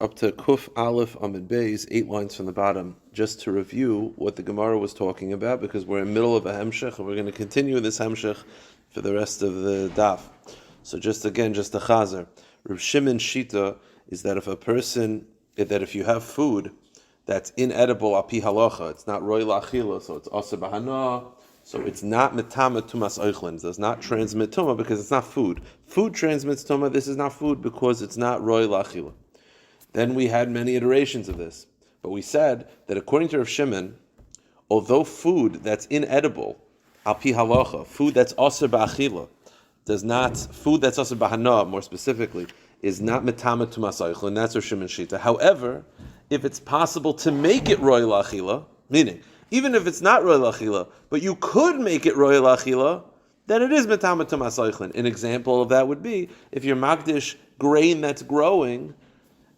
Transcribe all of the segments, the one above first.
Up to Kuf Aleph Amid Beis, 8 lines from the bottom, just to review what the Gemara was talking about, because we're in the middle of a Hemshech, and we're going to continue this Hemshech for the rest of the Daf. So just a Chazer. Reb Shimon's Shita is that if you have food that's inedible api halacha, it's not roi la'achila, so it's asa b'hana, so it's not metama tumas oichlin, it does not transmit tuma because it's not food. Food transmits tuma, this is not food because it's not roi la'achila. Then we had many iterations of this. But we said that according to Rav Shimon, although food that's inedible, al pi halacha, food that's aser ba'achila, food that's aser b'hana, more specifically, is not metama tumas oichlin, that's Rav Shimon's shita. However, if it's possible to make it roi la'achila, meaning, even if it's not roi la'achila, but you could make it roi la'achila, then it is metama tumas oichlin. An example of that would be, if you're magdish grain that's growing,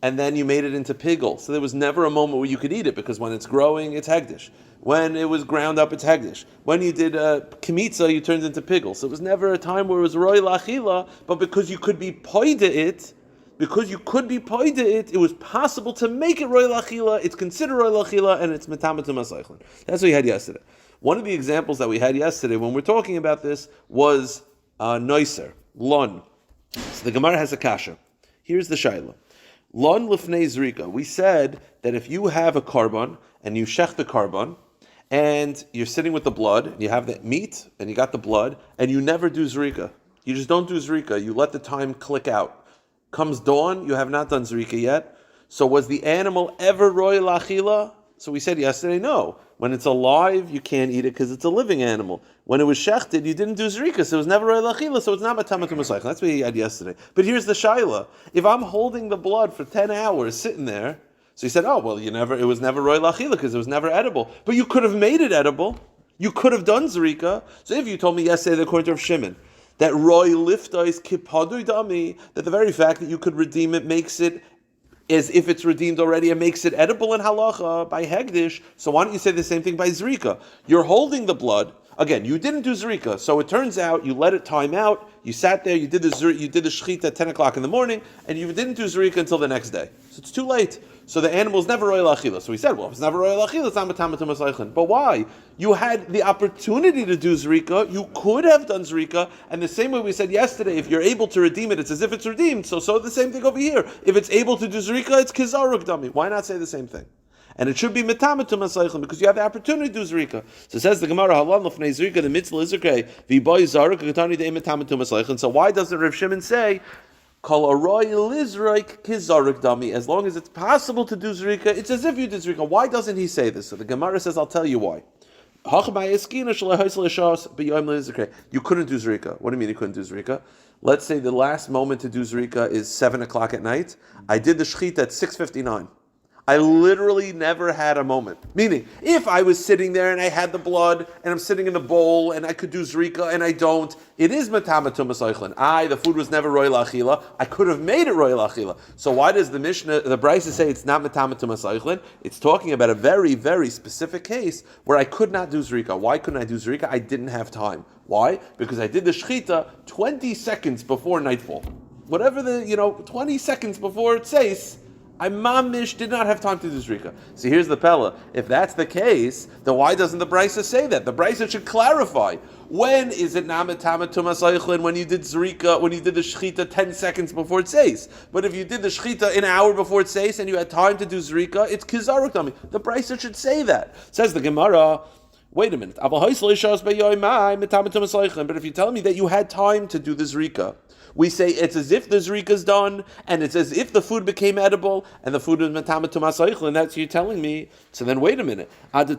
and then you made it into pigel. So there was never a moment where you could eat it, because when it's growing, it's hegdish. When it was ground up, it's hegdish. When you did kimitza, you turned into pigel. So it was never a time where it was roi la'achila, but because you could be poida it, it was possible to make it roi la'achila, it's considered roi la'achila, and it's metama tumas oichlin. That's what we had yesterday. One of the examples that we had yesterday when we're talking about this was noiser, lon. So the Gemara has a kasha. Here's the shaila. Lon lifnei zrika. We said that if you have a carbon and you shech the carbon and you're sitting with the blood and you have the meat and you got the blood and you never do zrika. You just don't do zrika. You let the time click out. Comes dawn, you have not done zrika yet. So was the animal ever roi la'achila? So we said yesterday, no. When it's alive, you can't eat it because it's a living animal. When it was shechted, you didn't do zrika, so it was never roi la'achila, so it's not matama tumas oichlin. That's what he had yesterday. But here's the shaila: if I'm holding the blood for 10 hours sitting there, so he said, it was never roi la'achila because it was never edible. But you could have made it edible. You could have done zrika. So if you told me yesterday, that according to Rav Shimon, that roi lifta is kipadui dami, that the very fact that you could redeem it makes it as if it's redeemed already and makes it edible in halacha by hegdish, so why don't you say the same thing by zrika? You're holding the blood. Again, you didn't do zrika, so it turns out you let it time out, you sat there, you did the shechita at 10 o'clock in the morning, and you didn't do zrika until the next day. So it's too late. So the animal's never roi la'achila. So we said, if it's never roi la'achila, it's not matama tumas oichlin. But why? You had the opportunity to do zrika, you could have done zrika, and the same way we said yesterday, if you're able to redeem it, it's as if it's redeemed. So the same thing over here. If it's able to do zrika, it's kizaruk dami. Why not say the same thing? And it should be metama tumas oichlin because you have the opportunity to do zrika. So it says the Gemara, halal lefnei zrika, the mitzvah izrikei, v'boy zaruk, katani de'im metama tumas oichlin. So why doesn't Rav Shimon say, kol aroy lizraik kizaruk dami? As long as it's possible to do zrika, it's as if you did zrika. Why doesn't he say this? So the Gemara says, I'll tell you why. You couldn't do zrika. What do you mean you couldn't do zrika? Let's say the last moment to do zrika is 7 o'clock at night. I did the shechita at 6:59. I literally never had a moment. Meaning, if I was sitting there and I had the blood and I'm sitting in the bowl and I could do zrika and I don't, it is matama tumas oichlin. The food was never roi la'achila. I could have made it roi la'achila. So why does the Mishnah, the Brisa say it's not matama tumas oichlin? It's talking about a very, very specific case where I could not do zrika. Why couldn't I do zrika? I didn't have time. Why? Because I did the shechita 20 seconds before nightfall. Whatever 20 seconds before it says, I mamish did not have time to do zrika. So here's the pella. If that's the case, then why doesn't the Brisa say that? The Brisa should clarify. When is it not metama tumas oichlin? When you did zrika, when you did the shechita 10 seconds before it says. But if you did the shechita an hour before it says and you had time to do zrika, it's kizaruk dami. The Brisa should say that. Says the Gemara, wait a minute. But if you tell me that you had time to do the zrika, we say it's as if the zrika is done, and it's as if the food became edible, and the food is metama tumas oichlin. That's what you're telling me. So then, wait a minute. The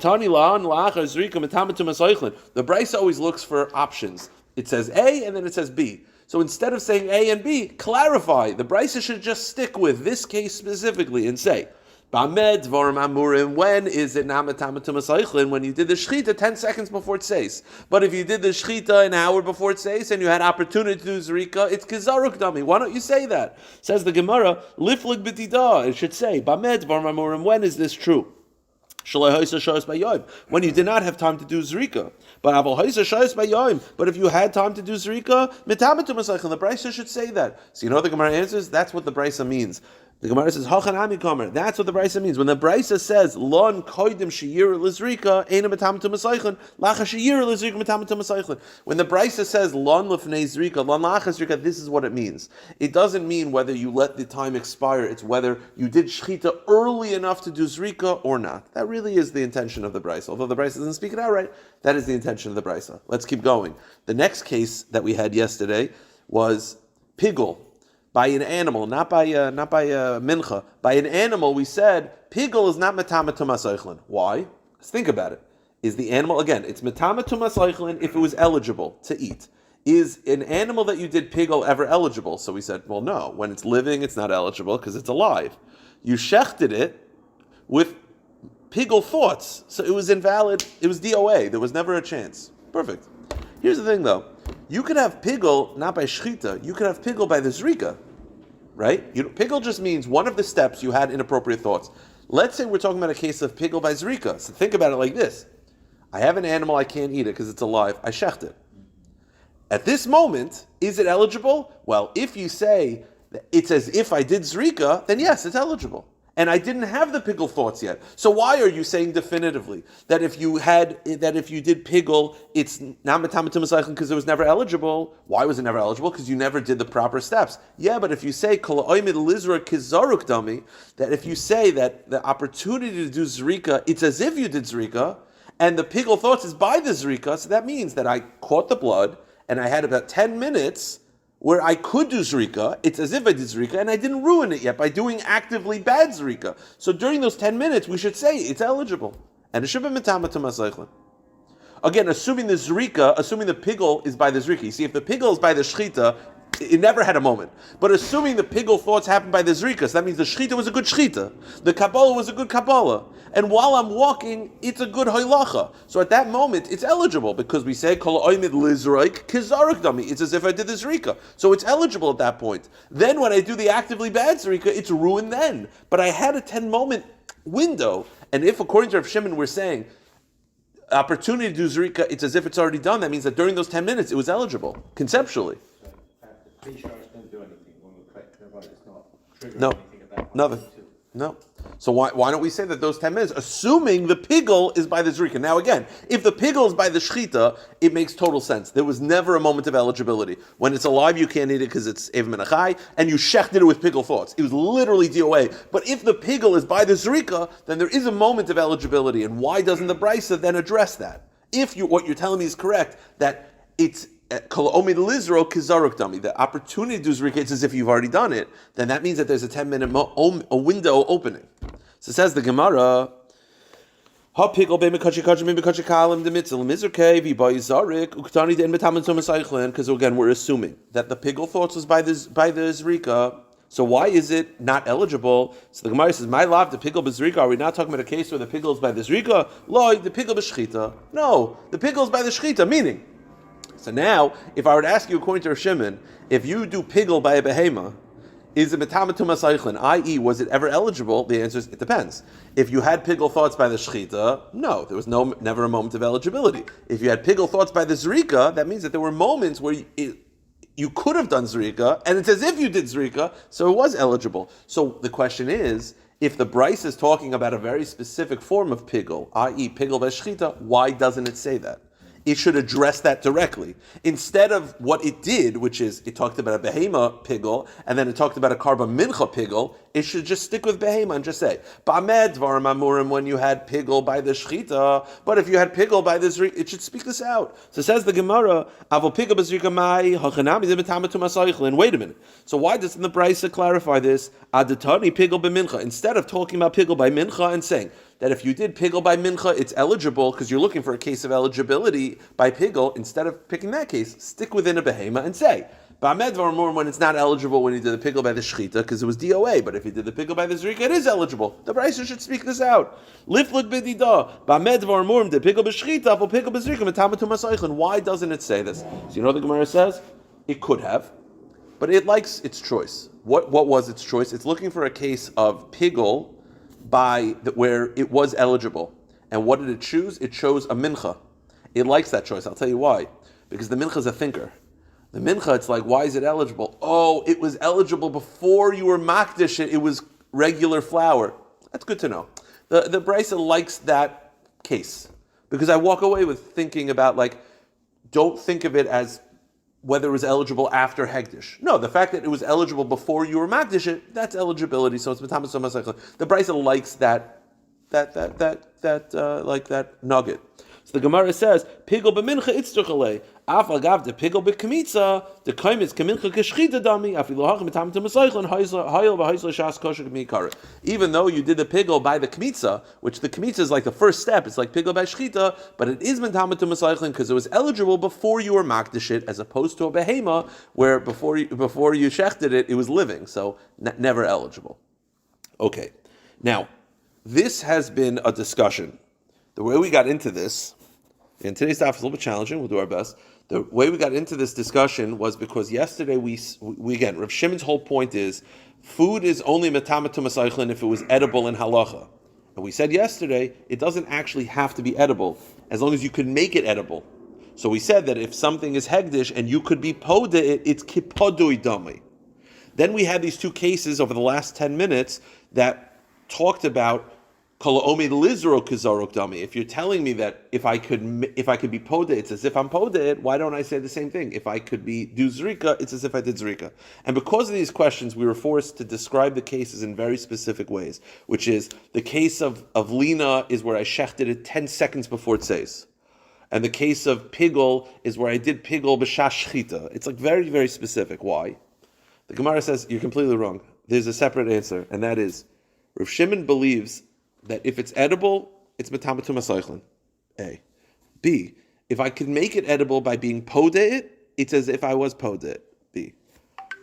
Brisa always looks for options. It says A, and then it says B. So instead of saying A and B, clarify. The Brisa should just stick with this case specifically and say, when is it not matama tumas oichlin? When you did the shechita 10 seconds before it says. But if you did the shechita an hour before it says and you had opportunity to do zrika, it's kizaruk dami. Why don't you say that? Says the Gemara, liflig b'tida. It should say, when is this true? When you did not have time to do zrika. But if you had time to do zrika, the Brisa should say that. So you know what the Gemara answers? That's what the Brisa means. The Gemara says, "Hachanami kamer." That's what the brisa means. When the brisa says, "Lon koidim sheyir lizrika eina metametu masaychin, lacha sheyir lizrika metametu masaychin." When the brisa says, "Lon lefnei zrika, lon lacha zrika," this is what it means. It doesn't mean whether you let the time expire. It's whether you did shchita early enough to do zrika or not. That really is the intention of the brisa. Although the brisa doesn't speak it outright, that is the intention of the brisa. Let's keep going. The next case that we had yesterday was pigul. By an animal, not by mincha. By an animal, we said pigul is not metama tumas eichlin. Why? Let's think about it. Is the animal again? It's metama tumas eichlin if it was eligible to eat. Is an animal that you did pigul ever eligible? So we said, well, no. When it's living, it's not eligible because it's alive. You shechted it with pigul thoughts, so it was invalid. It was DOA. There was never a chance. Perfect. Here's the thing, though. You could have pigul not by shchita. You could have pigul by the zrika, right? Pigul just means one of the steps you had inappropriate thoughts. Let's say we're talking about a case of pigul by zrika. So think about it like this. I have an animal, I can't eat it because it's alive. I shecht it. At this moment, is it eligible? Well, if you say that it's as if I did zrika, then yes, it's eligible. And I didn't have the pigul thoughts yet. So why are you saying definitively that if you did pigul, it's not metamatum masaychin because it was never eligible? Why was it never eligible? Because you never did the proper steps. Yeah, but if you say kol oimid lizra kizaruk dami, that if you say that the opportunity to do zrika, it's as if you did zrika, and the pigul thoughts is by the zrika, so that means that I caught the blood and I had about 10 minutes where I could do zrika, it's as if I did zrika, and I didn't ruin it yet by doing actively bad zrika. So during those 10 minutes, we should say it's eligible. And it should be metama tumas eichlin. Again, assuming the pigul is by the zrika. You see, if the pigul is by the shchita, it never had a moment. But assuming the pigul thoughts happened by the zrika, so that means the shchita was a good shchita. The kabbalah was a good kabbalah. And while I'm walking, it's a good hoilacha. So at that moment, it's eligible because we say, kol oimid lizraik kizarik dami. It's as if I did the zrika. So it's eligible at that point. Then when I do the actively bad zrika, it's ruined then. But I had a 10-moment window. And if, according to Rav Shimon, we're saying, opportunity to do zrika, it's as if it's already done, that means that during those 10 minutes, it was eligible, conceptually. Pre-charge didn't do anything when we clicked the right, it's not triggering No, anything at that nothing. point. No. So why don't we say that those 10 minutes, assuming the pigul is by the zrika? Now again, if the pigul is by the shchita, it makes total sense. There was never a moment of eligibility. When it's alive, you can't eat it because it's Ev Menachai, and you shechted it with pigul thoughts. It was literally DOA. But if the pigul is by the zrika, then there is a moment of eligibility. And why doesn't the brisa then address that? If what you're telling me is correct, that it's the opportunity to do zrika, it's as if you've already done it, then that means that there's a 10-minute a window opening. So says the Gemara, because again we're assuming that the pigul thoughts was by the zrika. So why is it not eligible? So the Gemara says, "My love, the pigul b'zrika." Are we not talking about a case where the pigul is by the zrika? Lo, the pigul b'shchita. No, the pigul is by the shchita. Meaning. So now, if I were to ask you, according to Rav Shimon, if you do pigul by a behema, is it metama tumas eichlin? I.e., was it ever eligible? The answer is, it depends. If you had pigul thoughts by the shchita, no, there was never a moment of eligibility. If you had pigul thoughts by the zrika, that means that there were moments where you could have done zrika, and it's as if you did zrika, so it was eligible. So the question is, if the Bryce is talking about a very specific form of pigul, i.e. pigul by shchita, why doesn't it say that? It should address that directly. Instead of what it did, which is it talked about a behema pigul, and then it talked about a karba mincha pigul, it should just stick with behema and just say, Ba'med dvarim amurim, when you had pigul by the shchita, but if you had pigul by the zrika, it should speak this out. So says the Gemara, Avo pigul b'zrika mai, hachanami zemetamatum asaychlin. Wait a minute. So why doesn't the Brisa clarify this? Adatani pigul b'mincha. Instead of talking about pigul by mincha and saying, that if you did pigul by mincha, it's eligible because you're looking for a case of eligibility by pigul. Instead of picking that case, stick within a behema and say, Ba'med v'armur, when it's not eligible when you did the pigul by the shchita because it was DOA, but if you did the pigul by the zrika, it is eligible. The Brisa should speak this out. Liflik b'dida, Ba'med v'armur, the pigul b'shchita, for pigul b'zrika, metamatum asaychlin. Why doesn't it say this? So you know what the Gemara says? It could have, but it likes its choice. What was its choice? It's looking for a case of pigul where it was eligible. And what did it choose? It chose a mincha. It likes that choice. I'll tell you why. Because the mincha is a thinker. The mincha, it's like, why is it eligible? Oh, it was eligible before you were makdish it. It was regular flour. That's good to know. The Brisa likes that case because I walk away with thinking about don't think of it as whether it was eligible after Hegdish. No, the fact that it was eligible before you were Magdish it, that's eligibility. So it's Matamas Masaychlin. The Brisa likes that nugget. So the Gemara says, "Pigel b'mincha itzduchalei, af agav de pigel b'kamitza, de kaimitz kamincha keshchita dami, af ilohach mitam to masaychlin hayel v'haysle shas kosher k'mikara." Even though you did the pigel by the kamitza, which the kamitza is like the first step, it's like pigel by shchita, but it is mitam to masaychlin because it was eligible before you were makdish it, as opposed to a behema where before you shechted it, it was living, so never eligible. Okay, now this has been a discussion. The way we got into this, and today's stuff is a little bit challenging, we'll do our best. The way we got into this discussion was because yesterday we again, Rav Shimon's whole point is, food is only metama to masaychlin if it was edible in halacha. And we said yesterday, it doesn't actually have to be edible, as long as you could make it edible. So we said that if something is hegdish and you could be poda it, it's kipodui dami. Then we had these two cases over the last 10 minutes that talked about if you're telling me that if I could be poda, it's as if I'm poda it, why don't I say the same thing? If I could do zrika, it's as if I did zrika. And because of these questions, we were forced to describe the cases in very specific ways, which is the case of Lina is where I shechted it 10 seconds before it says. And the case of pigel is where I did pigel b'shash shchita. It's very, very specific. Why? The Gemara says, you're completely wrong. There's a separate answer, and that is, Rav Shimon believes that if it's edible, it's metamatum masaychlin. A. B. If I could make it edible by being poda it, it's as if I was poda it. B.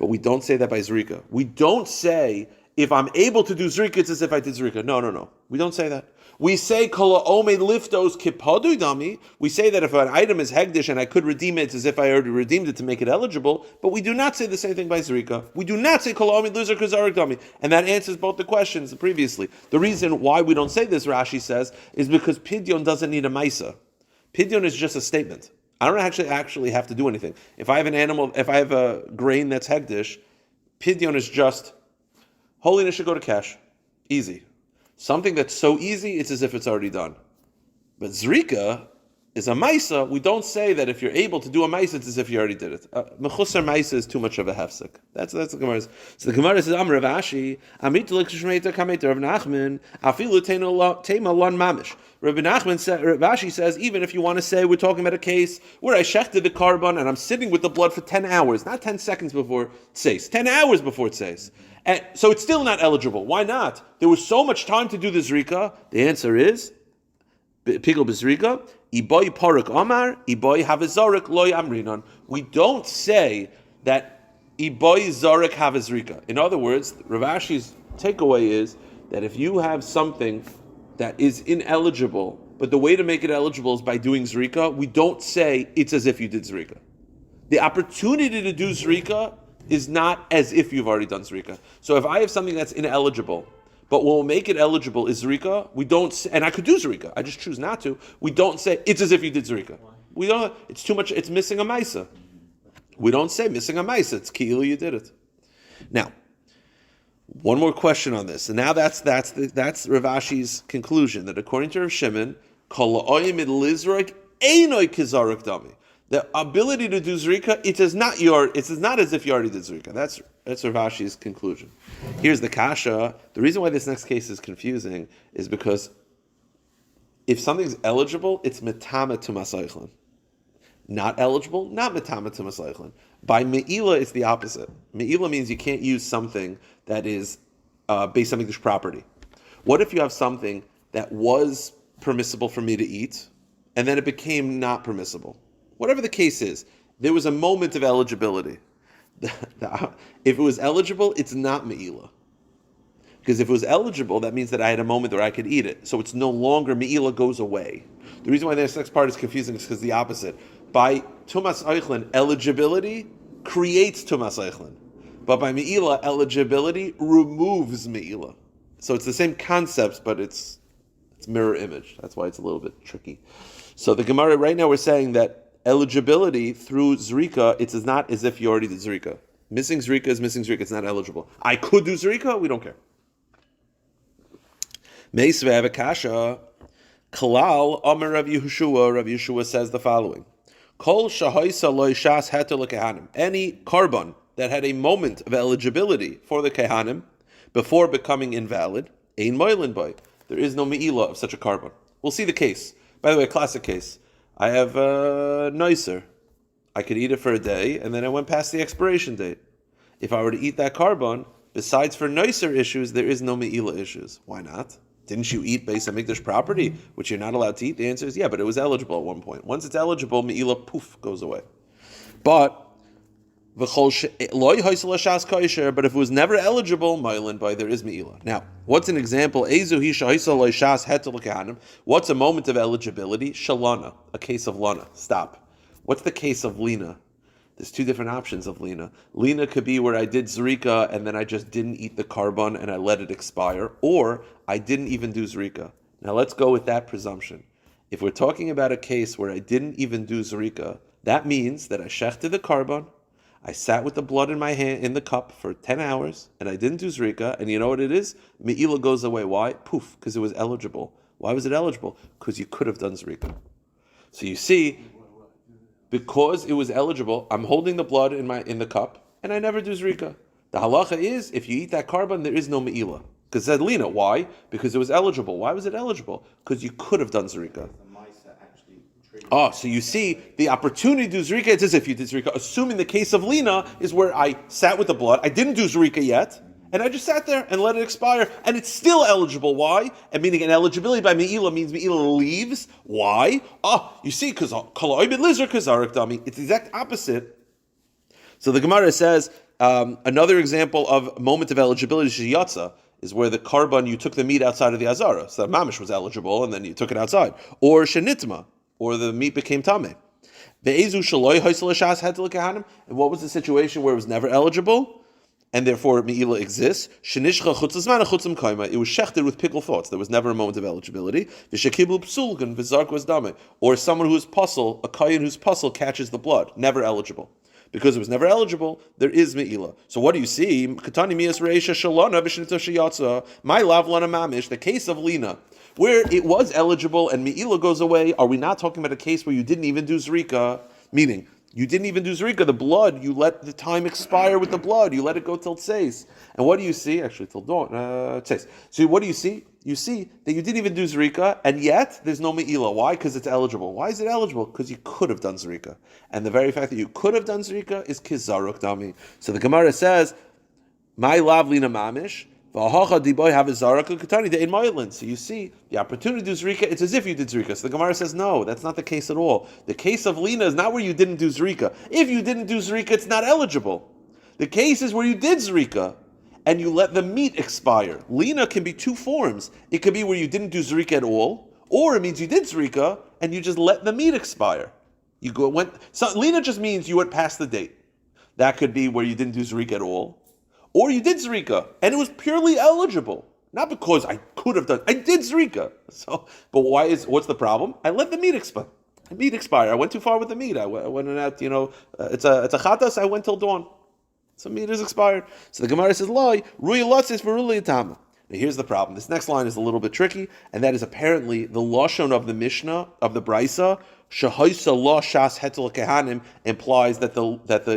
But we don't say that by zrika. We don't say if I'm able to do zrika, it's as if I did zrika. No. We don't say that. We say kol ome liftos kipadu dami. We say that if an item is hegdish and I could redeem it, it's as if I already redeemed it to make it eligible. But we do not say the same thing by zrika. We do not say kol ome loser kazarik dami, and that answers both the questions previously. The reason why we don't say this, Rashi says, is because pidyon doesn't need a maisa. Pidyon is just a statement. I don't actually have to do anything. If I have if I have a grain that's hegdish, pidyon is just holiness should go to cash. Easy. Something that's so easy, it's as if it's already done. But zrika is a maisa. We don't say that if you're able to do a maisa, it's as if you already did it. Mechusar maisa is too much of a hefsek. That's the Gemara. So the Gemara says, Amar Rav Ashi, Amit l'kshmeita kameita Rav Nachman, afilu tema lon mamish. Rabbi Nachman said, Rav Ashi says, even if you want to say we're talking about a case where I shechted the carbon and I'm sitting with the blood for 10 hours, not 10 seconds before it says, 10 hours before it says. And so it's still not eligible. Why not? There was so much time to do the zrika. The answer is, pigel b'zrika, iboy parak omar, iboy havezarik loy amrinon. We don't say that iboy zarik havezrika. In other words, Rav Ashi's takeaway is that if you have something that is ineligible, but the way to make it eligible is by doing zrika, we don't say it's as if you did zrika. The opportunity to do zrika is not as if you've already done zrika. So if I have something that's ineligible, but what will make it eligible is zrika, we don't say, and I could do zrika, I just choose not to, we don't say it's as if you did zrika. We don't, it's too much, it's missing a maisa. We don't say missing a maisa, it's ki'ilu you did it. Now, one more question on this, and now that's Rav Ashi's conclusion, that according to Rav Shimon, kol ha'oyim lizrak einoi kizarak dami. The ability to do zrika, it's not as if you already did zrika. That's Rav Ashi's conclusion. Here's the kasha. The reason why this next case is confusing is because if something's eligible, it's metama to masaychlin. Not eligible, not metama to masaychlin. By me'ila, it's the opposite. Me'ila means you can't use something that is based on English property. What if you have something that was permissible for me to eat, and then it became not permissible? Whatever the case is, there was a moment of eligibility. If it was eligible, it's not me'ila. Because if it was eligible, that means that I had a moment where I could eat it. So it's no longer, me'ila goes away. The reason why this next part is confusing is because the opposite. By tumas eichlin, eligibility creates tumas eichlin. But by me'ila, eligibility removes me'ila. So it's the same concepts, but it's mirror image. That's why it's a little bit tricky. So the Gemara, right now we're saying that eligibility through zrika, it's not as if you already did zrika. Missing zrika is missing zrika, it's not eligible. I could do zrika, we don't care. Meisve have a kasha. Kalal Amar Rav Yehoshua. Rav Yehoshua says the following: Kol shahoisa loy shas heter lekehanim. Any carbon that had a moment of eligibility for the kehanim before becoming invalid, ein moilin boy. There is no meila of such a carbon. We'll see the case. By the way, a classic case. I have a noiser. I could eat it for a day, and then I went past the expiration date. If I were to eat that carbon, besides for noiser issues, there is no meila issues. Why not? Didn't you eat Beis HaMikdash property, which you're not allowed to eat? The answer is yeah, but it was eligible at one point. Once it's eligible, meila, poof, goes away. But if it was never eligible, there is meila. Now, what's an example? What's a moment of eligibility? Shalana, a case of lana. Stop. What's the case of lina? There's two different options of lina. Lina could be where I did zrika and then I just didn't eat the carbon and I let it expire, or I didn't even do zrika. Now let's go with that presumption. If we're talking about a case where I didn't even do zrika, that means that I shechted the carbon, I sat with the blood in my hand in the cup for 10 hours, and I didn't do zrika, and you know what it is? Me'ila goes away. Why? Poof, because it was eligible. Why was it eligible? Because you could have done zrika. So you see, because it was eligible, I'm holding the blood in the cup, and I never do zrika. The halacha is, if you eat that carbon, there is no me'ila. Because said Lina, why? Because it was eligible. Why was it eligible? Because you could have done zrika. Oh, so you see, the opportunity to do zrika, it's as if you did zrika, assuming the case of Lina is where I sat with the blood, I didn't do zrika yet, and I just sat there and let it expire, and it's still eligible. Why? And meaning an eligibility by me'ila means me'ila leaves. Why? You see, because it's the exact opposite. So the Gemara says, another example of moment of eligibility, shiyatza, is where the carbon, you took the meat outside of the azara, so the mamish was eligible, and then you took it outside. Or shenitma, or the meat became tameh. And what was the situation where it was never eligible, and therefore me'ila exists? It was shechted with pickle thoughts. There was never a moment of eligibility. Or someone who's puzzle, a kohen whose puzzle catches the blood, never eligible. Because it was never eligible, there is me'ila. So what do you see? My lavlana mamish, the case of Lina, where it was eligible and me'ila goes away. Are we not talking about a case where you didn't even do zrika? Meaning, you didn't even do zrika, the blood, you let the time expire with the blood, you let it go till tseis. And what do you see? Actually, till dawn, tseis. So what do you see? You see that you didn't even do zrika, and yet there's no me'ila. Why? Because it's eligible. Why is it eligible? Because you could have done zrika. And the very fact that you could have done zrika is kizaruk dami. So the Gemara says, my lavlina mamish, so you see, the opportunity to do zrika, it's as if you did zrika. So the Gemara says, no, that's not the case at all. The case of Lina is not where you didn't do zrika. If you didn't do zrika, it's not eligible. The case is where you did zrika, and you let the meat expire. Lina can be two forms. It could be where you didn't do zrika at all, or it means you did zrika, and you just let the meat expire. So Lina just means you went past the date. That could be where you didn't do zrika at all, or you did zrika, and it was purely eligible. Not because I could have done, I did zrika. So, but what's the problem? I let the meat expire. I went too far with the meat. I went out, it's a chatas, I went till dawn. So meat is expired. So the Gemara says, Loi, Rui Lotzis for Ruli Atama. Now here's the problem. This next line is a little bit tricky, and that is apparently the lashon of the Mishnah, of the Brisa, Shahoisa Lo Shas Hetel Kehanim, implies that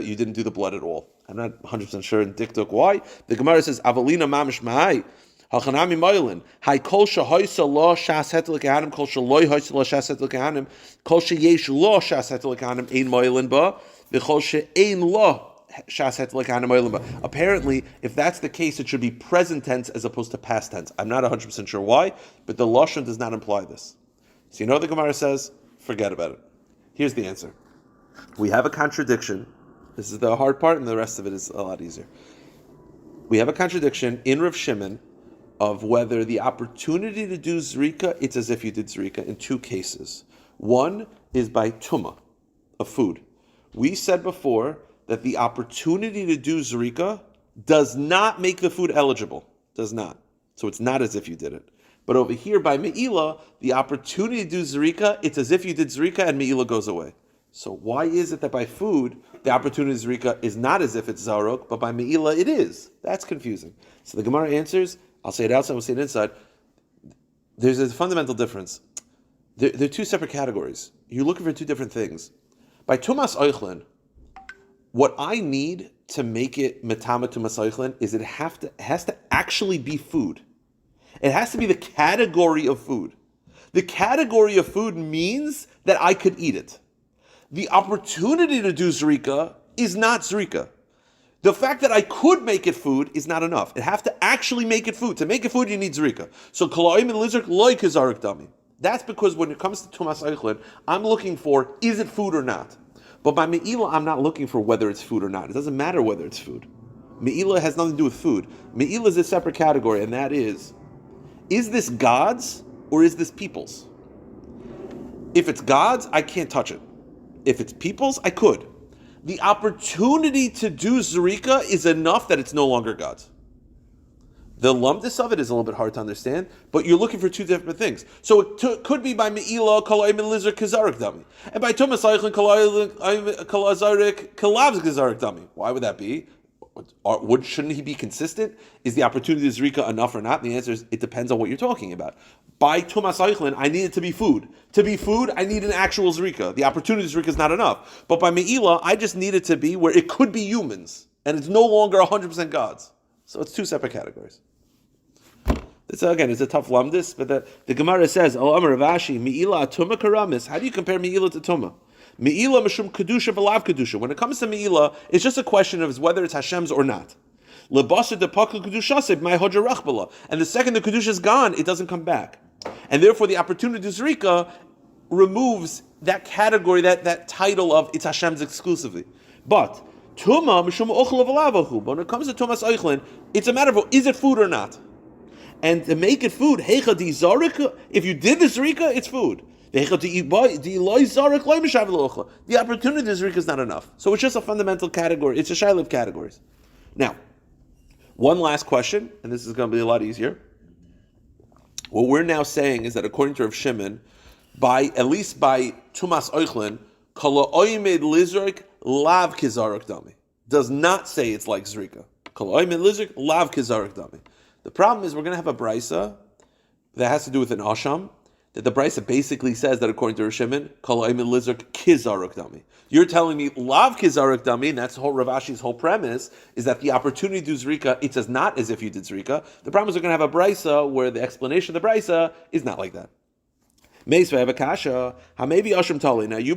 you didn't do the blood at all. I'm not 100% sure in Diktuk why. The Gemara says, Avalina Mamish Mahai, Hachanami Moilin, Hai Kol Shahoisa Lo Shas Hetel Kehanim, Kol Shaloi Hoisa Lo Shas Hetel Kehanim, Kol Sheyesh Lo Shas Hetel Kehanim, Ein Moilin Ba, V'Kol She'ein Lo Shas Hetel Kehanim Moilin Ba. Apparently, if that's the case, it should be present tense as opposed to past tense. I'm not 100% sure why, but the Lashon does not imply this. So you know what the Gemara says? Forget about it. Here's the answer. We have a contradiction. This is the hard part, and the rest of it is a lot easier. We have a contradiction in Rav Shimon of whether the opportunity to do zrika, it's as if you did zrika in two cases. One is by tuma, of food. We said before that the opportunity to do zrika does not make the food eligible. Does not. So it's not as if you did it. But over here by me'ila, the opportunity to do zrika, it's as if you did zrika and me'ila goes away. So why is it that by food, the opportunity to zrika is not as if it's zarok, but by me'ila it is? That's confusing. So the Gemara answers, I'll say it outside, we'll say it inside. there's a fundamental difference. They're two separate categories. You're looking for two different things. By Tumas Eichlin, what I need to make it Metama Tumas Eichlin is it has to actually be food. It has to be the category of food. The category of food means that I could eat it. The opportunity to do Zrika is not Zrika. The fact that I could make it food is not enough. It has to actually make it food. To make it food, you need Zrika. So, Kalaim and Lizard, loy Kizarik Dami. That's because when it comes to Tumas Eichlin, I'm looking for, is it food or not? But by Me'ilah, I'm not looking for whether it's food or not. It doesn't matter whether it's food. Me'ilah has nothing to do with food. Me'ilah is a separate category, and that is this God's or is this people's? If it's God's, I can't touch it. If it's people's, I could. The opportunity to do Zrika is enough that it's no longer God's. The lumdus of it is a little bit hard to understand, but you're looking for two different things. So it could be by Me'ilah, Kalayim and Lizard, Kizarik Dami. And by Tumas Eichlin, Kalazarik, Kalavz Kizarik Dami. Why would that be? Shouldn't he be consistent? Is the opportunity to Zrika enough or not? And the answer is, it depends on what you're talking about. By Tumas Eichlin, I need it to be food. To be food, I need an actual Zrika. The opportunity to Zrika is not enough. But by Me'ilah, I just need it to be where it could be humans, and it's no longer 100% God's. So it's two separate categories. This, again, is a tough lumdis, but the Gemara says, "O Amar Ravashi, Me'ilah Tuma Karamis." How do you compare Me'ilah to Tuma? Me'ilah Mishum Kedusha V'Lav Kedusha. When it comes to Me'ilah, it's just a question of whether it's Hashem's or not. Lebasar de Pakul Kedushasib My Hodja Rachbala. And the second the Kedusha is gone, it doesn't come back. And therefore, the opportunity to Zrika removes that category, that title of it's Hashem's exclusively. But Tuma Mishum Ochel V'Lavahu. When it comes to Tumas Eichlin, it's a matter of is it food or not. And to make it food, if you did the Zrika, it's food. The opportunity to Zrika is not enough. So it's just a fundamental category. It's a shaila of categories. Now, one last question, and this is going to be a lot easier. What we're now saying is that according to Rav Shimon, at least by Tumas Eichlin, Kala Oymed Lizrik Lav Kizarak Dami. Does not say it's like Zrika. Kala Oymed Lizrik Lav Kizarak Dami. The problem is we're going to have a brisa that has to do with an asham, that the brisa basically says that according to Rav Shimon, Kol Aymin Lizark Kizaruk Dami. You're telling me Lav Kizaruk Dami, and that's Rav Ashi's whole premise, is that the opportunity to do Zrika, it's as not as if you did Zrika. The problem is we're going to have a brisa where the explanation of the brisa is not like that. Meisva have a kasha. Maybe asham tali. Now you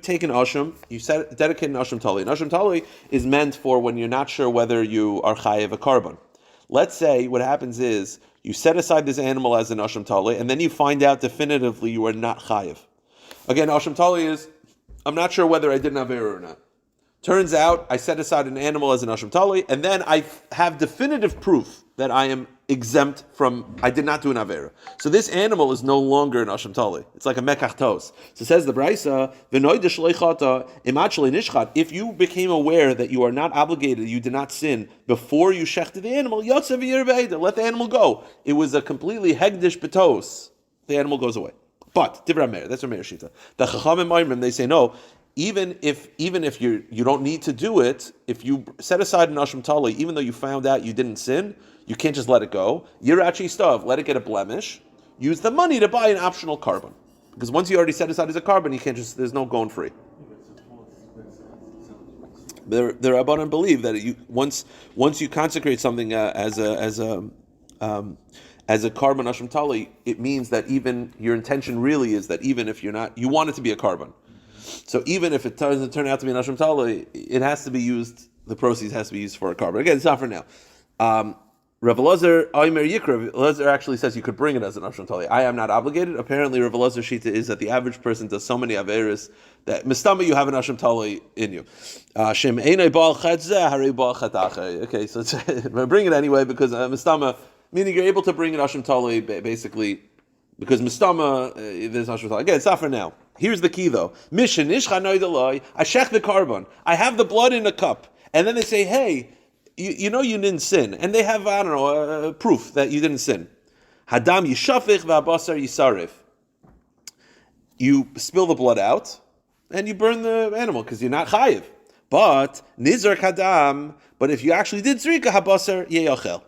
take an asham, dedicate an asham tali. An asham tali is meant for when you're not sure whether you are chayev a carbon. Let's say what happens is you set aside this animal as an asham tali, and then you find out definitively you are not chayev. Again, asham tali is, I'm not sure whether I did an avera or not. Turns out I set aside an animal as an asham tali, and then I have definitive proof that I am exempt from, I did not do an avera. So this animal is no longer an asham tali. It's like a mekach tos. So says the brisa, if you became aware that you are not obligated, you did not sin before you shechted the animal, let the animal go. It was a completely hegdish betos. The animal goes away. But Dibra Meir, that's what Meir Shita. The Chachamim Ma'imrim, they say no. Even if you don't need to do it, if you set aside an asham tali, even though you found out you didn't sin, you can't just let it go. Yirachi stav, let it get a blemish. Use the money to buy an optional carbon, because once you already set aside as a carbon, you can't just. There's no going free. The Rabbanan believe that once you consecrate something as a carbon asham tali, it means that even your intention really is that even if you're not, you want it to be a carbon. So even if it doesn't turn out to be an asham tali, it has to be used. The proceeds has to be used for a carbon. Again, it's not for now. Rav Elazar actually says you could bring it as an asham tali. I am not obligated. Apparently, Rav Elazar shita is that the average person does so many averis that mistama you have an asham tali in you. Shem einay bal chatzeh harei bal chatache. Okay, so bring it anyway because mistama, meaning you're able to bring an asham tali basically because mistama there's asham tali. Again, it's not for now. Here's the key though. Mishin ishcha noidaloi. I shech the carbon. I have the blood in a cup, and then they say, hey. You know you didn't sin, and they have proof that you didn't sin. Hadam yishafich v'abasar yisarif. You spill the blood out, and you burn the animal because you're not chayiv. But nizar kadam. But if you actually did zrika habasar yeyachel,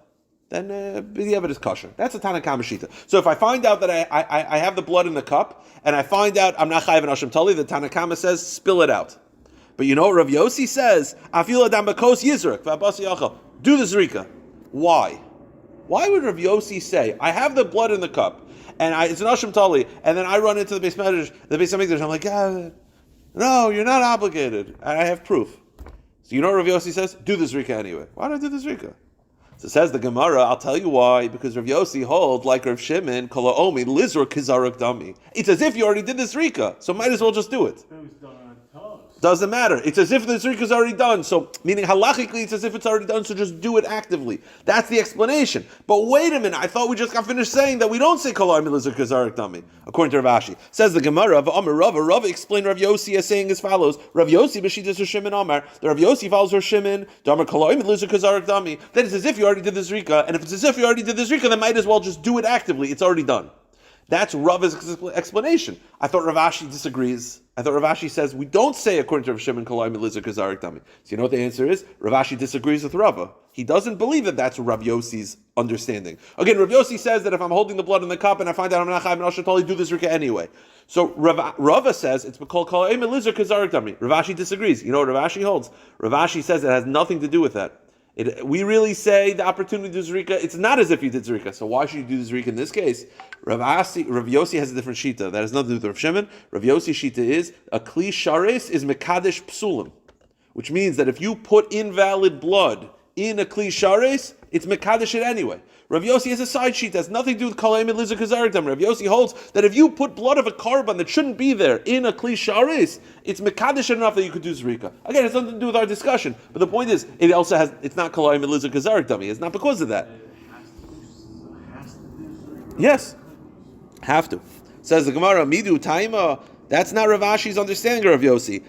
then b'diavad is kosher. That's a Tana Kama shita. So if I find out that I have the blood in the cup, and I find out I'm not chayiv and Hashem Tali, the Tana Kama says, spill it out. But you know what Rav Yossi says? Afil adam bakos yizruk v'abasi yachal. Do the zrika. Why? Why would Rav Yossi say, I have the blood in the cup, and it's an Hashem Tali, and then I run into the Beis Hamikdash, I'm like, no, you're not obligated, and I have proof. So you know what Rav Yossi says? Do the zrika anyway. Why do I do the zrika? So says the Gemara, I'll tell you why, because Rav Yossi holds, like Rav Shimon, Kala Omi, Lizruk Kizaruk Dami. It's as if you already did the zrika, so might as well just do it. Doesn't matter. It's as if the zrika is already done. So, meaning halachically, it's as if it's already done, so just do it actively. That's the explanation. But wait a minute, I thought we just got finished saying that we don't say Kala Omi, Lizruk Kizaruk Dami, according to Rav Ashi. Says the Gemara, Rav explained Rav Yossi as saying as follows, Rav Yossi b'shitas Rav Shimon Amar, the Rav Yossi follows Rav Shimon, Damar Kala Omi, Lizruk Kizaruk Dami. Then it's as if you already did the zrika, and if it's as if you already did the zrika, then might as well just do it actively. It's already done. That's Rav's explanation. I thought Rav Ashi disagrees. I thought Rav Ashi says we don't say according to Rav Shimon Kalaim Elizar Kazarik Dami. So you know what the answer is? Rav Ashi disagrees with Rava. He doesn't believe that that's Rav Yossi's understanding. Again, Rav Yossi says that if I'm holding the blood in the cup and I find out I'm not chayiv and I'll totally do this rika anyway. So Rava says it's called Kalaim Elizar Kazarik Dami. Rav Ashi disagrees. You know what Rav Ashi holds? Rav Ashi says it has nothing to do with that. We really say the opportunity to do zrika, it's not as if you did zrika. So why should you do the zrika in this case? Rav Yossi has a different shita. That has nothing to do with Rav Shimon. Rav Yossi's shita is, a kli shares is mekadesh psulim. Which means that if you put invalid blood in a kli shares, it's mekadesh it anyway. Rav Yossi has a side sheet that has nothing to do with Kalaim and Lizar Kazardam. Rav Yossi holds that if you put blood of a carbon that shouldn't be there in a kli sharis, it's mekadesh enough that you could do zrika. Again, it's nothing to do with our discussion, but the point is, it also has, it's not Kalaim and Lizar Kazardam. It's not because of that. Yes, have to. Says the Gemara, Midu Taima. That's not Rav Ashi's understanding of Rav Yossi.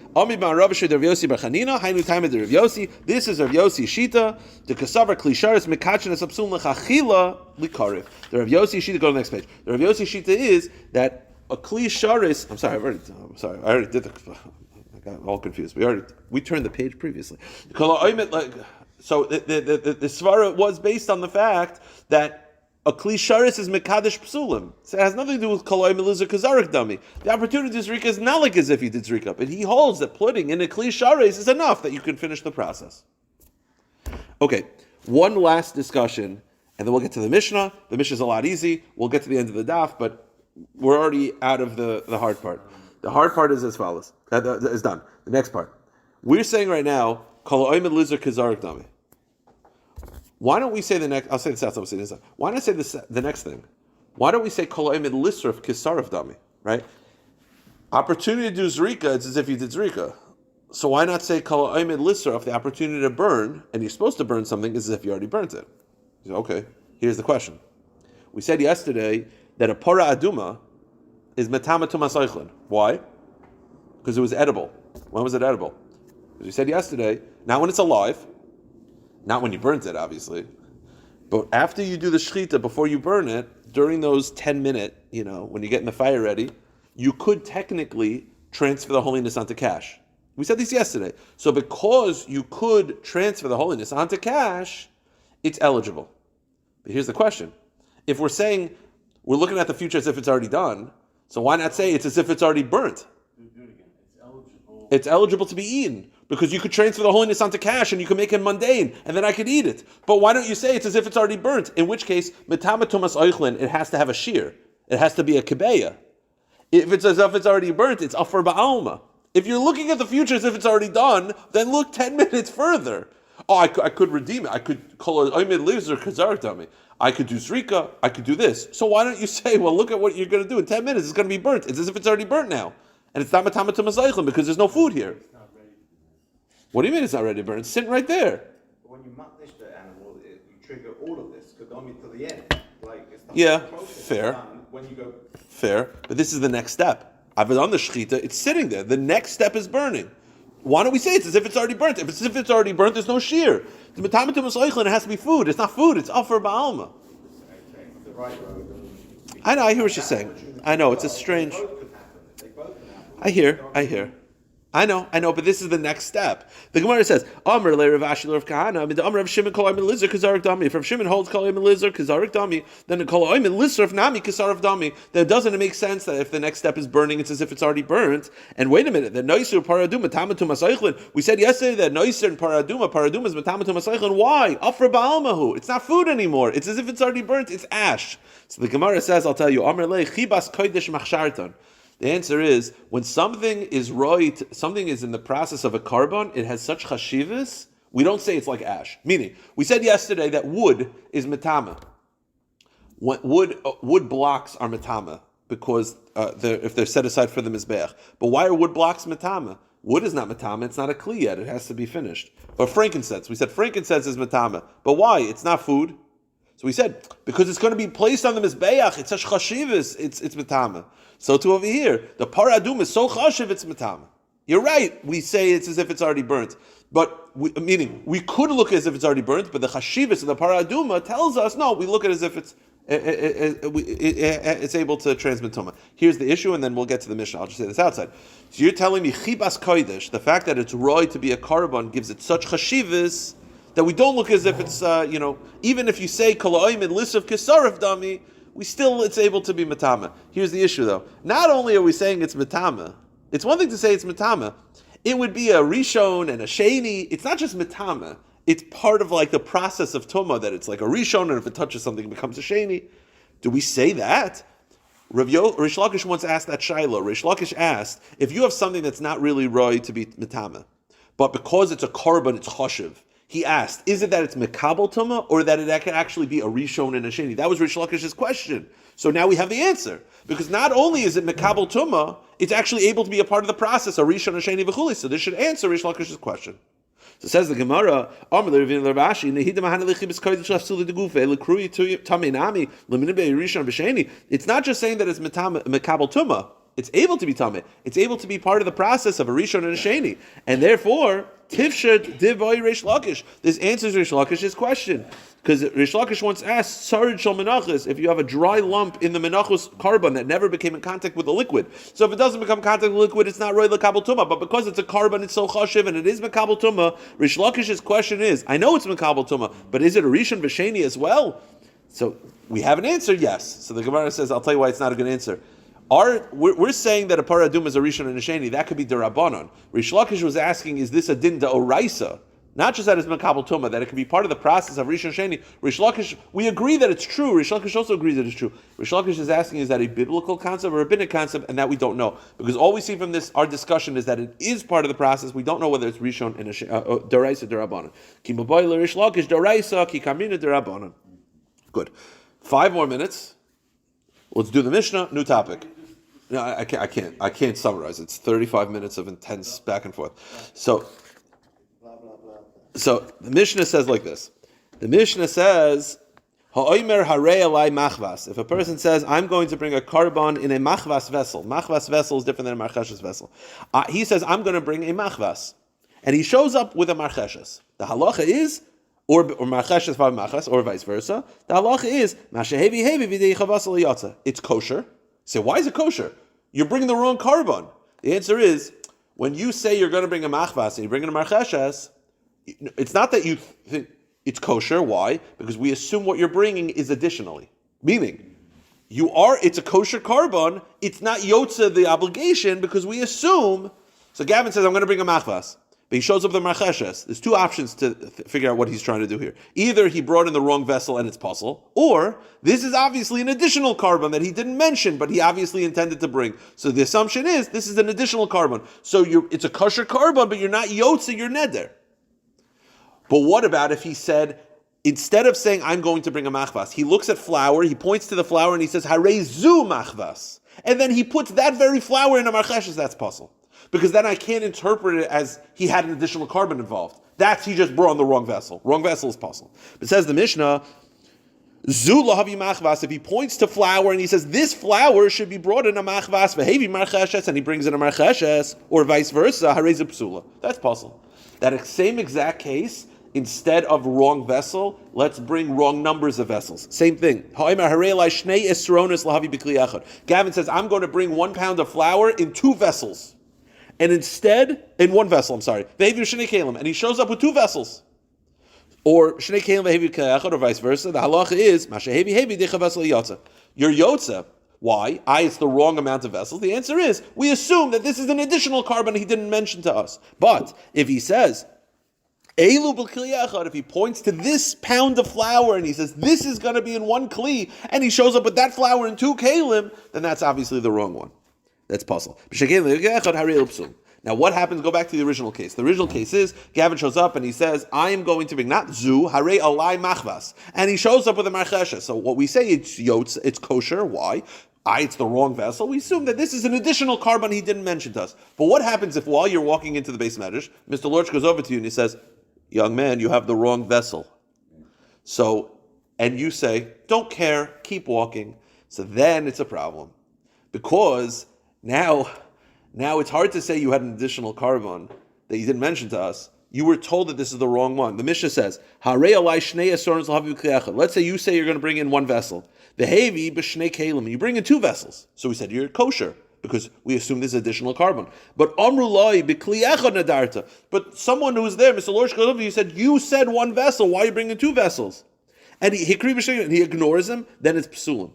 This is Rav Yossi Shita. The Kasavar Klisharis Mekachin Asapsun Lechachila Likarif. The Rav Yossi Shita, go to the next page. The Rav Yossi Shita is that a Klisharis. I already did I got all confused. We turned the page previously. So the Svara was based on the fact that a kli sharis is mekadesh psulim. So it has nothing to do with koloy melizah kazarik dami. The opportunity to zrika is not like as if you did zrika, but he holds that putting in a kli sharis is enough that you can finish the process. Okay, one last discussion, and then we'll get to the Mishnah. The Mishnah is a lot easy. We'll get to the end of the daf, but we're already out of the hard part. The hard part is as follows. That is done. The next part. We're saying right now, koloy melizah kazarik dami. Why don't we say the next? I'll say this out. I'll say this out. Why not say the next thing? Why don't we say kol ha'imid lisraf kisarif dami? Right? Opportunity to do zrika. It's as if you did zrika. So why not say kol ha'imid lisraf? The opportunity to burn, and you're supposed to burn something, is as if you already burnt it. So, okay. Here's the question. We said yesterday that a para aduma is metama tumas oichlin. Why? Because it was edible. When was it edible? As we said yesterday. Not when it's alive. Not when you burnt it, obviously. But after you do the shechita, before you burn it, during those 10-minute, when you're getting the fire ready, you could technically transfer the holiness onto cash. We said this yesterday. So because you could transfer the holiness onto cash, it's eligible. But here's the question. If we're saying we're looking at the future as if it's already done, so why not say it's as if it's already burnt? Do it again. It's eligible. It's eligible to be eaten. Because you could transfer the holiness onto cash and you could make it mundane and then I could eat it. But why don't you say it's as if it's already burnt? In which case, metama tumas oichlin, it has to have a shear. It has to be a kebeya. If it's as if it's already burnt, it's afar ba'alma. If you're looking at the future as if it's already done, then look 10 minutes further. Oh, I could redeem it. I could call it oimid lives or kazartami. I could do zrika. I could do this. So why don't you say, well, look at what you're going to do in 10 minutes. It's going to be burnt. It's as if it's already burnt now. And it's not metama tumas oichlin because there's no food here. What do you mean it's not ready to burn? It's sitting right there. But when you matnish the animal, you trigger all of this, kadomi to the end. Yeah, fair. When you go... Fair. But this is the next step. I've done the shechita, it's sitting there. The next step is burning. Why don't we say it's as if it's already burnt? If it's as if it's already burnt, there's no shear. The metamatum it has to be food. It's not food, it's afar ba'alma. The right road. I know, I hear what you're saying. I know, it's a strange... They both can happen. I hear. I know, but this is the next step. The Gemara says, Amr le Rav Ashi le Rav Kahana, the Amr of Shimon kol oimin lizar kazarik dami. If Rav Shimon holds kol oimin lizar kazarik dami, then the kol oimin lizar nami kazarik dami. Then doesn't it make sense that if the next step is burning, it's as if it's already burnt? And wait a minute, the noiser paraduma tamatu masaichlin. We said yesterday that noiser and paraduma is matamatu masaichlin. Why? Afra ba'almahu. It's not food anymore. It's as if it's already burnt. It's ash. So the Gemara says, I'll tell you, Amr le chibas kodesh machsharton. The answer is, when something is right, something is in the process of a carbon, it has such chashivas, we don't say it's like ash. Meaning, we said yesterday that wood is metama. Wood blocks are metama, because if they're set aside for the mizbeach. But why are wood blocks metama? Wood is not metama, it's not a kli yet, it has to be finished. Or frankincense, we said frankincense is metama. But why? It's not food. So we said, because it's going to be placed on the mizbeach, it's such chashivas, it's metama. So too over here, the paradum is so chashiv, it's metama. You're right, we say it's as if it's already burnt. But, meaning, we could look as if it's already burnt, but the chashivas of the paraduma tells us, no, we look at it as if it's able to transmit tuma. Here's the issue, and then we'll get to the Mishnah. I'll just say this outside. So you're telling me, chibas kodesh, the fact that it's roy to be a carbon gives it such chashivas, that we don't look as if it's, even if you say, kalaoim and lisav kesarif dami, it's able to be metama. Here's the issue though. Not only are we saying it's metama, it's one thing to say it's metama. It would be a rishon and a sheni. It's not just metama. It's part of like the process of tuma, that it's like a rishon, and if it touches something, it becomes a sheni. Do we say that? Rish Lakish once asked that Shiloh. Rish Lakish asked, if you have something that's not really roy to be metama, but because it's a carbon, it's choshev. He asked, is it that it's mekabel tuma, or that it can actually be a rishon and a sheni? That was Rish Lakish's question. So now we have the answer. Because not only is it mekabel tuma, it's actually able to be a part of the process, a rishon, a sheni, v'chuli. So this should answer Rish Lakish's question. So says the Gemara, it's not just saying that it's mekabel tuma. It's able to be tameh. It's able to be part of the process of a rishon and a sheni. And therefore, tifshet divoy Rish Lakish. This answers Rish Lakish's question. Because Rish Lakish once asked, sarid shel menachos, if you have a dry lump in the menachos carbon that never became in contact with the liquid. So if it doesn't become contact with liquid, it's not roy lekabel tumah. But because it's a carbon, it's so chashiv, and it is mekabel tumah, Rish Lakish's question is, I know it's mekabel tumah, but is it a rishon v'sheni as well? So we have an answer, yes. So the Gemara says, I'll tell you why it's not a good answer. We're saying that a paradum is a rishon and a sheni. That could be derabanan. Rish Lakish was asking, is this a din oraisa? Not just that it's mekabel tuma, that it can be part of the process of rishon sheni. Rish Lakish, we agree that it's true. Rish Lakish also agrees that it's true. Rish Lakish is asking, is that a biblical concept or a rabbinic concept? And that we don't know, because all we see from this, our discussion, is that it is part of the process. We don't know whether it's rishon and doraisa derabanan. Ki maboy Rish Lakish doraisa ki kamina derabanan. Good. 5 more minutes. Let's do the Mishnah. New topic. No, I can't summarize. It's 35 minutes of intense back and forth. So the Mishnah says like this. The Mishnah says, Ha'omer harei alai machvas. If a person says, I'm going to bring a carbon in a machvas vessel. Machvas vessel is different than a marcheshes vessel. He says, I'm going to bring a machvas. And he shows up with a marcheshes. The halacha is, or marcheshes vav machas, or vice versa. The halacha is, mashehevi hevi v'dei chavas aliyatza. It's kosher. So why is it kosher? You're bringing the wrong carbon. The answer is, when you say you're going to bring a machvas and you bring in a marcheshes, it's not that you think it's kosher. Why? Because we assume what you're bringing is additionally. Meaning, it's a kosher carbon, it's not yotze the obligation, because we assume, so Gavin says, I'm going to bring a machvas. But he shows up the marcheshes. There's 2 options to figure out what he's trying to do here. Either he brought in the wrong vessel and it's puzzle, or this is obviously an additional carbon that he didn't mention, but he obviously intended to bring. So the assumption is this is an additional carbon. So it's a kosher carbon, but you're not yotze, you're neder. But what about if he said, instead of saying I'm going to bring a machvas, he looks at flour, he points to the flour, and he says harei zu machvas, and then he puts that very flour in a marcheshes? That's puzzle. Because then I can't interpret it as he had an additional carbon involved. He just brought in the wrong vessel. Wrong vessel is puzzle. It says the Mishnah, Zu lahavi machvas, if he points to flour and he says, this flour should be brought in a machvas, v'hevi marcheshes, and he brings in a marcheshes, or vice versa, harei psula. That's puzzle. That same exact case, instead of wrong vessel, let's bring wrong numbers of vessels. Same thing. Gavin says, I'm going to bring 1 pound of flour in 2 vessels. and instead, in one vessel, I'm sorry, Vehevi Shnei Kelim, and he shows up with two vessels. Or Shnei Kelim Vehevi K'echad, or vice versa, the halacha is, Mashehevi Hevi Decha Vessel Yotza. Your Yotza, why? It's the wrong amount of vessels. The answer is, we assume that this is an additional carbon he didn't mention to us. But if he says, if he points to this pound of flour and he says, this is going to be in one kli, and he shows up with that flour in two kalim, then that's obviously the wrong one. That's puzzle. Now what happens, go back to the original case. The original case is, Gavin shows up and he says, I am going to bring, not zu, hare alai machvas. And he shows up with a marchesha. So what we say, it's yotz, it's kosher. Why? It's the wrong vessel. We assume that this is an additional carbon he didn't mention to us. But what happens if while you're walking into the base medrash, Mr. Lorch goes over to you and he says, young man, you have the wrong vessel. So, and you say, don't care, keep walking. So then it's a problem. Because now it's hard to say you had an additional carbon that you didn't mention to us. You were told that this is the wrong one. The Mishnah says, let's say you say you're going to bring in one vessel. You bring in two vessels. So we said you're kosher, because we assume this is additional carbon. But but someone who was there, Mr. Lorch goes over, he said, you said one vessel, why are you bringing two vessels? And he ignores him, then it's psulim.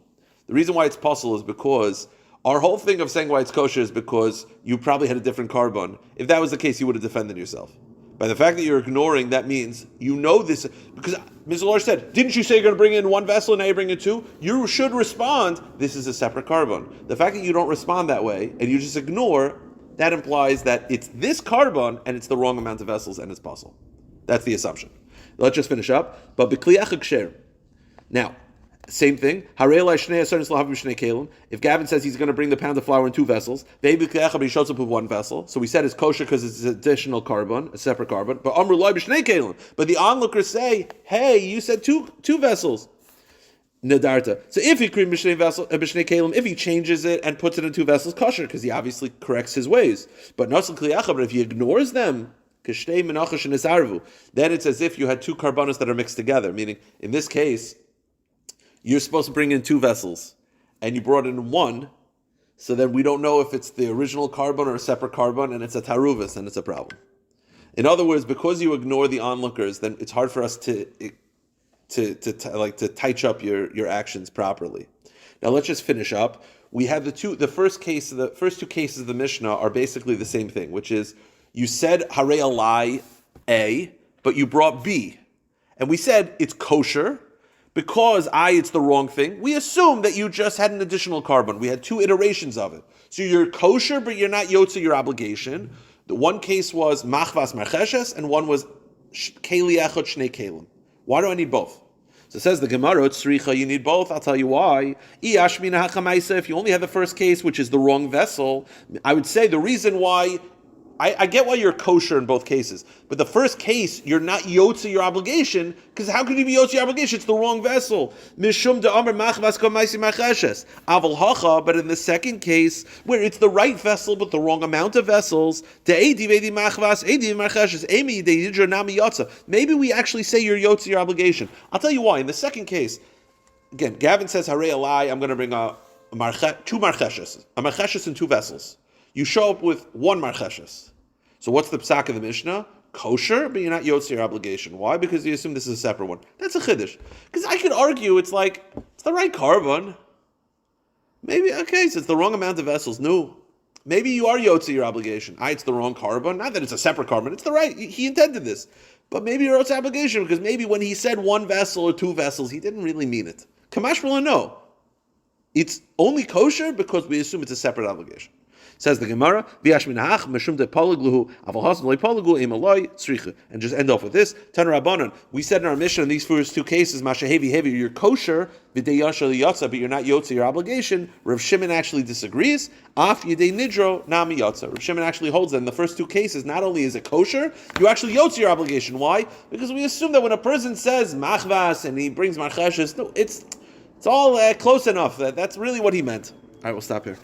The reason why it's puzzle is because our whole thing of saying why it's kosher is because you probably had a different carbon. If that was the case, you would have defended yourself. By the fact that you're ignoring, that means you know this. Because Mr. Lorch said, didn't you say you're going to bring in one vessel and now you bring in two? You should respond, this is a separate carbon. The fact that you don't respond that way and you just ignore, that implies that it's this carbon and it's the wrong amount of vessels and it's puzzle. That's the assumption. Let's just finish up. But now, same thing. If Gavin says he's going to bring the pound of flour in two vessels, he shows up with one vessel. So we said it's kosher because it's an additional carbon, a separate carbon. But the onlookers say, hey, you said two vessels. Nadarta. So if he if he changes it and puts it in two vessels, kosher, because he obviously corrects his ways. But if he ignores them, then it's as if you had two carbonos that are mixed together. Meaning, in this case, you're supposed to bring in two vessels, and you brought in one, so then we don't know if it's the original carbon or a separate carbon, and it's a taruvis, and it's a problem. In other words, because you ignore the onlookers, then it's hard for us to touch up your actions properly. Now let's just finish up. We have the first two cases of the Mishnah are basically the same thing, which is you said hare alai A, but you brought B, and we said it's kosher. Because it's the wrong thing, we assume that you just had an additional carbon. We had two iterations of it. So you're kosher, but you're not yotze your obligation. The one case was machvas marcheshes, and one was keli echot shnei kelim. Why do I need both? So it says the Gemara, tzricha, you need both. I'll tell you why. If you only have the first case, which is the wrong vessel, I would say the reason why, I get why you're kosher in both cases, but the first case, you're not yotze your obligation, because how could you be yotze your obligation? It's the wrong vessel. Mishum de amar machvas komaisi marcheshes. Aval hacha, but in the second case, where it's the right vessel, but the wrong amount of vessels, maybe we actually say you're yotze your obligation. I'll tell you why. In the second case, again, Gavin says, hare alai, I'm going to bring two marcheshes, a marcheshes and two vessels. You show up with one marcheshes. So what's the psak of the Mishnah? Kosher, but you're not yotze your obligation. Why? Because you assume this is a separate one. That's a chiddush. Because I could argue it's the right carbon. Maybe, okay, so it's the wrong amount of vessels. No. Maybe you are yotze your obligation. It's the wrong carbon. Not that it's a separate carbon. It's the right. He intended this. But maybe you're yotze obligation because maybe when he said one vessel or two vessels, he didn't really mean it. Kamash B'la, no. It's only kosher because we assume it's a separate obligation. Says the Gemara, and just end off with this. Tan Rabbanan, we said in our mission in these first two cases, Mashahevi, you're kosher, but you're not yotze your obligation. Rav Shimon actually disagrees. Af yedei nidro nami yotze. Rav Shimon actually holds that in the first two cases, not only is it kosher, you actually yotze your obligation. Why? Because we assume that when a person says machvas and he brings marcheshes, no, it's all close enough that that's really what he meant. All right, we'll stop here.